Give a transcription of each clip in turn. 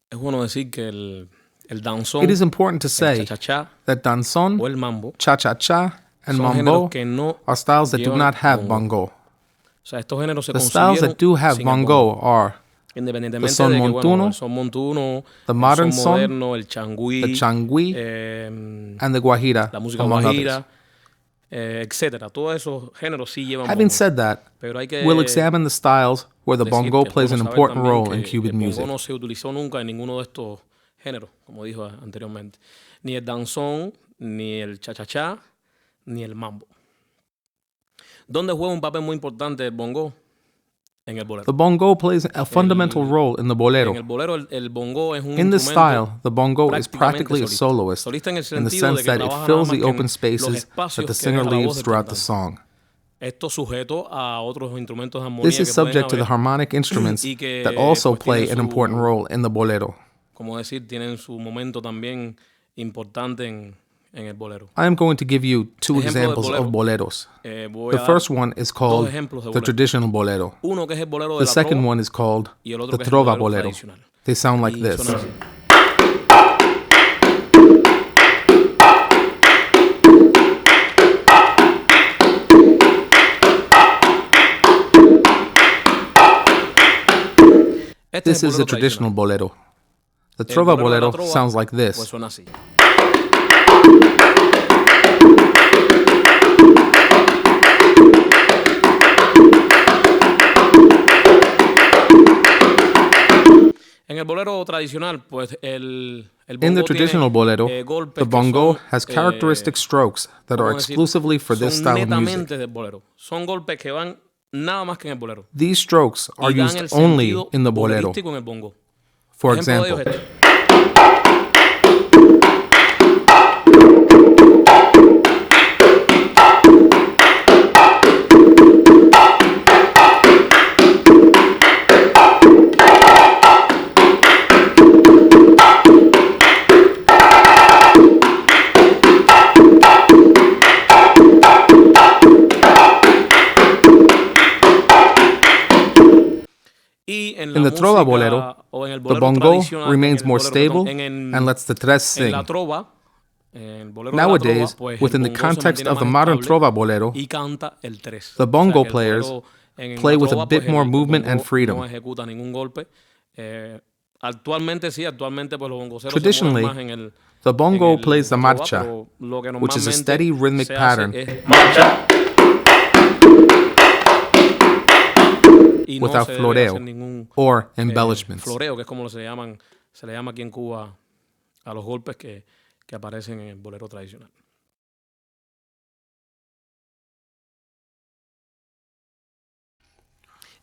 Es bueno decir que el danzón, It is important to el say cha-cha-cha that danzón, o el mambo cha-cha-cha, and son mambo géneros que no are styles that do llevan not have bongo. bongo. O sea, estos géneros se The styles concibieron that do have sin el bongo bongo. are Independientemente son de que, bueno, montuno, el son montuno, the el modern son son, moderno, el the changüí, changui, and the guajira, la música among others. guajira, etcétera. Todos esos géneros sí llevan Having bongo. said that, Pero hay que we'll examine the styles where the decir bongo que es plays bueno an saber important también role in que Cuban el bongo music. no se utilizó nunca en ninguno de estos géneros, como dijo anteriormente. Ni el danzón, ni el cha-cha-cha, ni el mambo. ¿Dónde juega un papel muy importante el bongo? En el bolero. The bongo plays a fundamental role in the En bolero. el bolero el bongo es un In this instrumento style, the bongo is prácticamente practically a solista. soloist Solista en el in the sentido sense de que that it trabaja nada fills más the que en open los spaces that espacios the que singer deja la voz leaves del throughout the cantante. song. Esto sujeto a otros instrumentos de armonía This que is pueden subject to the haber harmonic instruments y que that also pues play tienen an important role in the bolero. como decir, tienen su momento también importante en el bolero. I am going to give you two Ejemplo de examples bolero. of boleros. Voy The a dar first one is dos called ejemplos de the bolero. traditional bolero. Uno que es el bolero de The la second trova one is called y el otro the que es el trova bolero bolero. tradicional. They sound like Y this. suena así. Este This es el is the bolero traditional tradicional. bolero. The El trova bolero de la bolero trova, sounds like pues this. suena así. En el bolero tradicional, pues el In bongo the traditional bolero, tiene golpes the que bongo son, has characteristic strokes that are vamos a decir, exclusively for this son style of music. netamente del bolero. Son golpes que van nada más que en el bolero. These strokes are Y dan used el only sentido in the bolero. bolerístico en el bongo. For Ejemplo de ello example, es este. Y en la in the trova música bolero, o en el the bolero bongo tradicional, remains en el more bolero, stable perdón, en and lets the tres en sing. la trova, en el bolero de la Nowadays, trova, pues within el the bongo se context mantiene of the más modern estable trova bolero, y canta el tres. the O sea bongo que el players bolero en play la with a trova, bit pues more el movement and bongo freedom. no ejecuta ningún golpe. Actualmente sí, actualmente pues los bongoceros se Traditionally, mueven más en el the bongo en plays the la trova, marcha, pero lo que which is a normalmente steady rhythmic se pattern hace es marcha y no without se debe hacer floreo ningún or embellishments. floreo, que es como se le llama aquí en Cuba a los golpes que aparecen en el bolero tradicional.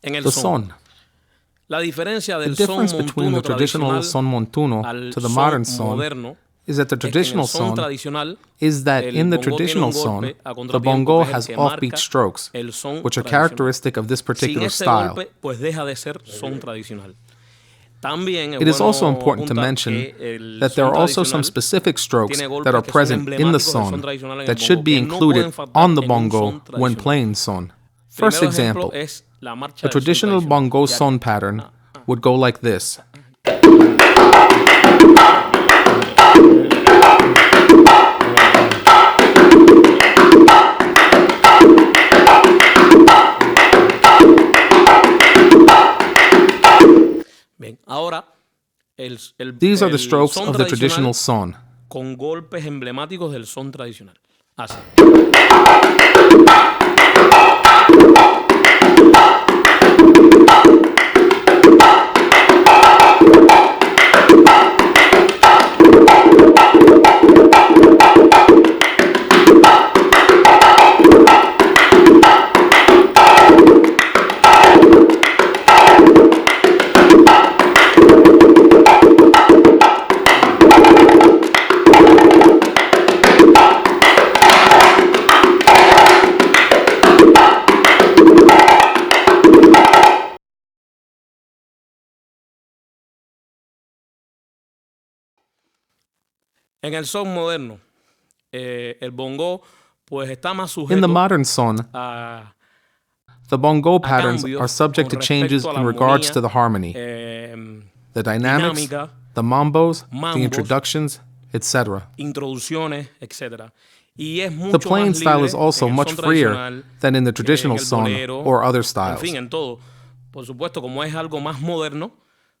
En el The son. son. La diferencia The del son difference between montuno the traditional tradicional son montuno al to the son modern son moderno is that the es que en el traditional son son tradicional is that el in the bongo tiene traditional un son, golpe a the contratiempo bongo que es el has que offbeat marca strokes, el son which are tradicional. characteristic of this Sin particular este style. golpe, pues deja de ser son tradicional. También es It is also bueno important to apuntar mention que el that there son are also some tradicional specific strokes tiene that are golpes que son present in the emblemáticos del son son tradicional en el that should bongo, be que no included pueden faltar on the en un son bongo when tradicional. playing son. First Primero ejemplo example, es la marcha a del son traditional tradicional. bongo Ya son que- pattern would go like this. Bien, ahora These are the el strokes son of the tradicional traditional son. con golpes emblemáticos del son tradicional. Así. En el son moderno, el bongo pues está más In the sujeto modern son, a the bongo patterns cambios are subject con to changes respecto a la in regards armonía, to the harmony, the dynamics, dinámica the mambos, the mambos, introductions, etc. introducciones, etc. Y es The mucho playing más style libre is also en el much son freer tradicional, than in the en traditional el son bolero, or other en styles. fin, en todo. Por supuesto, como es algo más moderno,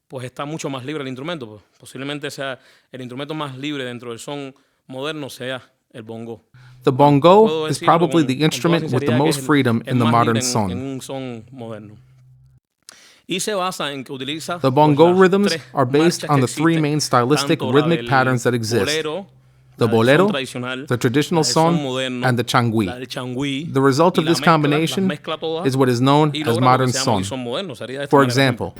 pues está mucho más libre el instrumento. Pues, posiblemente sea el instrumento más libre dentro del son moderno sea el bongo. The bongo Puedo is decirlo probably con the toda instrument with the sinceridad que most es freedom el in the más modern libre en son. un son moderno. Y se basa en que utiliza The pues, bongo las rhythms tres are based marchas on que the three existen, main stylistic tanto la rhythmic del patterns that exist: bolero, the la del son bolero, tradicional, the traditional la del son son, moderno, and the la changui. del changüí. The result Y of la this mezcla, las combination mezcla todas is what is known y as logra lo modern que se llama hoy son. son moderno. Sería de esta For manera, example,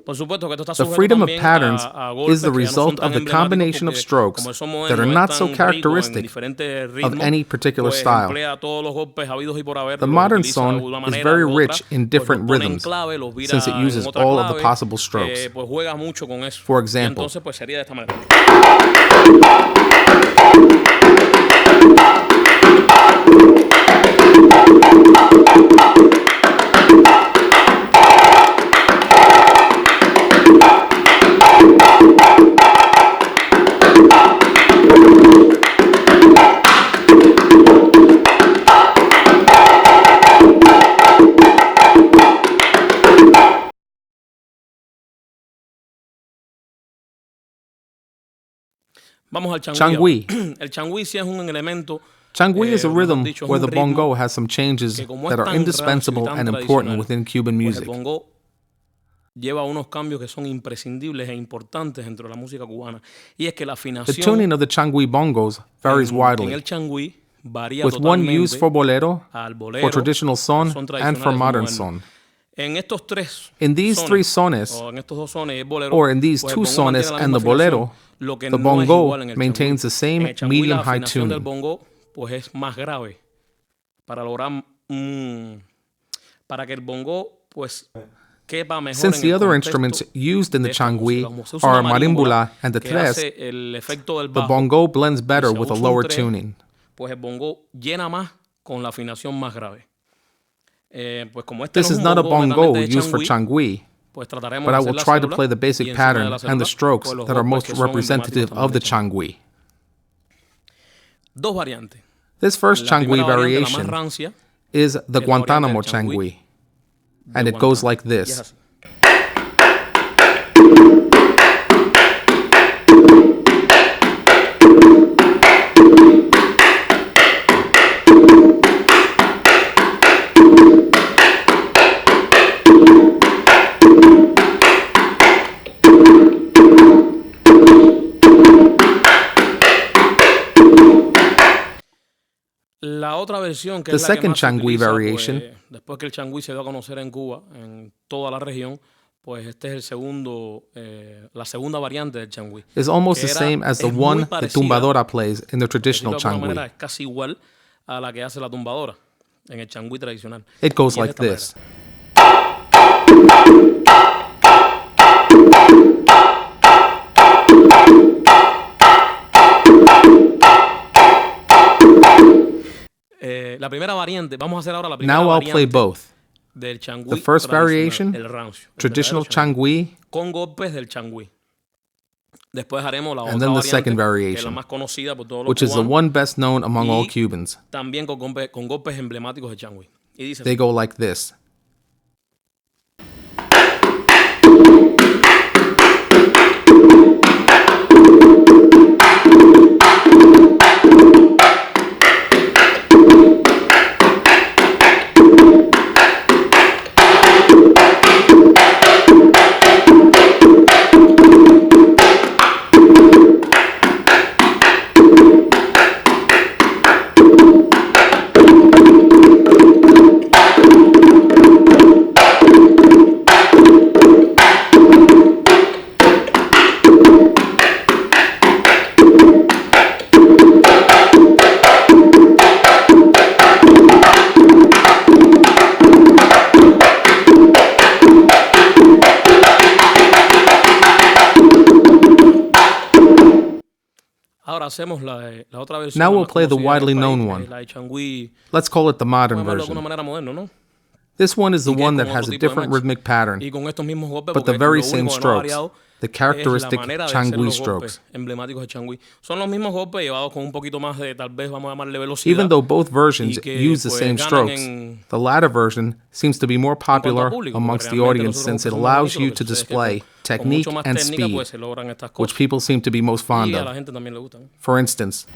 por supuesto que esto está the sujeto freedom of también patterns a is golpes the que ya no son result tan of the emblemáticos combination of porque strokes como el son that are moderno es not so tan rico en characteristic diferentes of ritmos, any particular pues style. emplea todos los golpes habidos y por haber, The los modern utiliza de son una is manera very u otra, rich in pues different los pone en rhythms, clave, los vira since it en uses otra all of the clave, possible strokes. pues juega mucho con eso. For Y example, entonces pues sería de esta manera. Vamos al changüí. changui. El changüí sí es un elemento, Changui is a mejor rhythm dicho, es where un the ritmo bongo has some changes que como that es are tan rancio y indispensable tan and important tradicional, within Cuban pues el music. bongo lleva unos cambios que son imprescindibles e importantes dentro de la música cubana. Y es que la The afinación tuning of the changui bongos varies en widely, el changüí varía with one used totalmente for bolero, al bolero, for traditional al son, son and tradicional for y al son modern moderno. son. En estos tres In these sones, three sones, o en estos dos sones, el bolero, or in these pues two el bongo mantiene sones la and misma the bolero, afinación, lo que the no es bongo igual en el maintains the changüí. En same el changüí la medium-high afinación del tuning. bongo pues es más grave para lograr para que el bongo pues quepa mejor Since en the el other contexto instruments used in the de esta música. changui Como se usa are una marimbula and the que tres, hace el efecto del the bajo, bongo blends y better se with a usa un lower tres, tuning. pues el bongo llena más con la afinación más grave. Pues como este This no is es un not a bongo bongo netamente de used for changüí, changui, pues trataremos but de I hacer will la try to célula play the y basic encima de pattern la and the célula, strokes pues los that are golpes most que son representative emblemáticos of the también de changui. Dos variantes. This first La changui primera variante, la más variation rancia, is the es la variante Guantanamo del changüí changui, de and it goes Guantánamo. like Y es this. así. La otra versión, que The es la que second más se changui utiliza, variation, pues, después que el changüí se dio a conocer en Cuba, en toda la región, pues este es la segunda variante del changüí. is almost Que the same as the es muy one the parecida, tumbadora plays in the por decirlo traditional de alguna manera, changui. es casi igual a la que hace la tumbadora en el changüí tradicional. It goes Y es de like esta this. manera. La primera variante, vamos a hacer ahora la primera Now I'll play variante both. del changüí The first tradicional, variation, el rancio, el traditional verdadero changüí, changui, con golpes del changüí. Después haremos la and otra then the variante, second que es la variation, más conocida por todos los which is the cubanos, one best known among all y Cubans. también con golpes emblemáticos del changüí. Y dice They así. go like this. Ahora hacemos la otra versión. Now la we'll más play the conocida en el widely país, known que one. es la de Changui. Let's call it the modern Podemos verlo de alguna version. manera moderno, ¿no? This one is the Y que es one con that has otro a tipo de different match. rhythmic pattern, Y con estos mismos golpes, but the porque very lo same único que no ha strokes, variado the es la characteristic manera de hacer Changui los strokes. golpes emblemáticos de Changui. Son los mismos golpes llevados con un poquito más de, tal vez vamos a llamarle velocidad. Even though both versions y que, use the pues, same ganan strokes, en, the latter version seems to be more cuanto al popular público, amongst porque the realmente audience los otros since it golpes son más allows bonitos. you Lo que to sucede es que display con technique mucho más and técnica, speed, pues, se logran estas which cosas. people seem to be most fond Y a la of. gente también le gustan. For instance,